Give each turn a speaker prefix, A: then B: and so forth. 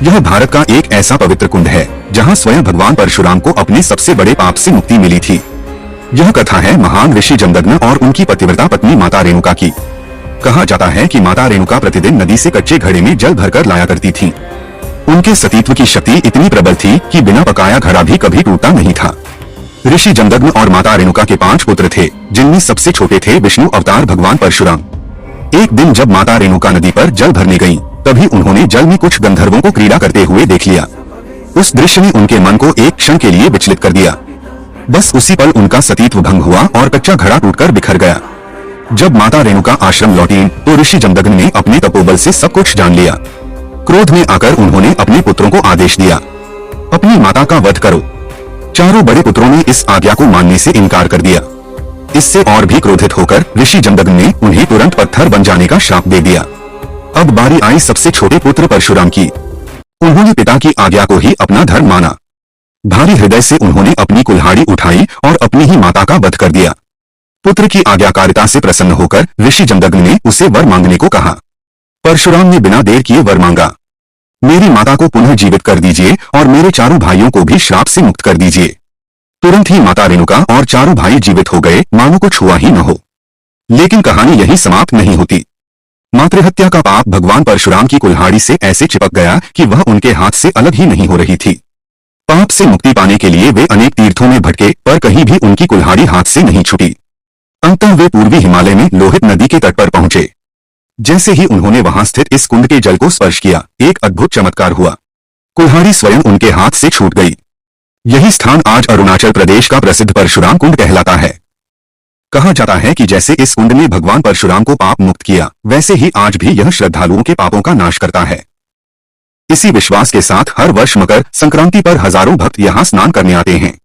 A: यह भारत का एक ऐसा पवित्र कुंड है जहां स्वयं भगवान परशुराम को अपने सबसे बड़े पाप से मुक्ति मिली थी। यह कथा है महान ऋषि जमदग्नि और उनकी पतिव्रता पत्नी माता रेणुका की। कहा जाता है कि माता रेणुका प्रतिदिन नदी से कच्चे घड़े में जल भरकर लाया करती थीं। उनके सतीत्व की शक्ति इतनी प्रबल थी कि बिना पकाया घड़ा भी कभी टूटता नहीं था। ऋषि जमदग्नि और माता रेणुका के 5 पुत्र थे, जिनमें सबसे छोटे थे विष्णु अवतार भगवान परशुराम। एक दिन जब माता रेणुका नदी पर जल भरने गईं, तभी उन्होंने जल में कुछ गंधर्वों को क्रीड़ा करते हुए देख लिया। उस दृश्य ने उनके मन को एक क्षण के लिए विचलित कर दिया। बस उसी पल उनका सतीत्व भंग हुआ और कच्चा घड़ा टूटकर बिखर गया। जब माता रेणुका आश्रम लौटी तो ऋषि जमदग्नि ने अपने तपोबल से सब कुछ जान लिया। क्रोध में आकर उन्होंने अपने पुत्रों को आदेश दिया, अपनी माता का वध करो। चारों बड़े पुत्रों ने इस आज्ञा को मानने से इनकार कर दिया। इससे और भी क्रोधित होकर ऋषि जमदग्नि ने उन्हें तुरंत पत्थर बन जाने का श्राप दे दिया। अब बारी आई सबसे छोटे पुत्र परशुराम की। उन्होंने पिता की आज्ञा को ही अपना धर्म माना। भारी हृदय से उन्होंने अपनी कुल्हाड़ी उठाई और अपनी ही माता का वध कर दिया। पुत्र की आज्ञाकारिता से प्रसन्न होकर ऋषि जमदग्नि ने उसे वर मांगने को कहा। परशुराम ने बिना देर किए वर मांगा, मेरी माता को पुनः जीवित कर दीजिए और मेरे चारों भाइयों को भी श्राप से मुक्त कर दीजिए। तुरंत ही माता रेणुका और चारों भाई जीवित हो गए, मानो कुछ हुआ ही न हो। लेकिन कहानी यही समाप्त नहीं होती। मातृहत्या का पाप भगवान परशुराम की कुल्हाड़ी से ऐसे चिपक गया कि वह उनके हाथ से अलग ही नहीं हो रही थी। पाप से मुक्ति पाने के लिए वे अनेक तीर्थों में भटके, पर कहीं भी उनकी कुल्हाड़ी हाथ से नहीं छूटी। अंततः वे पूर्वी हिमालय में लोहित नदी के तट पर पहुंचे। जैसे ही उन्होंने वहां स्थित इस कुंड के जल को स्पर्श किया, एक अद्भुत चमत्कार हुआ। कुल्हाड़ी स्वयं उनके हाथ से छूट गई। यही स्थान आज अरुणाचल प्रदेश का प्रसिद्ध परशुराम कुंड कहलाता है। कहा जाता है कि जैसे इस कुंड ने भगवान परशुराम को पाप मुक्त किया, वैसे ही आज भी यह श्रद्धालुओं के पापों का नाश करता है। इसी विश्वास के साथ हर वर्ष मकर संक्रांति पर हजारों भक्त यहाँ स्नान करने आते हैं।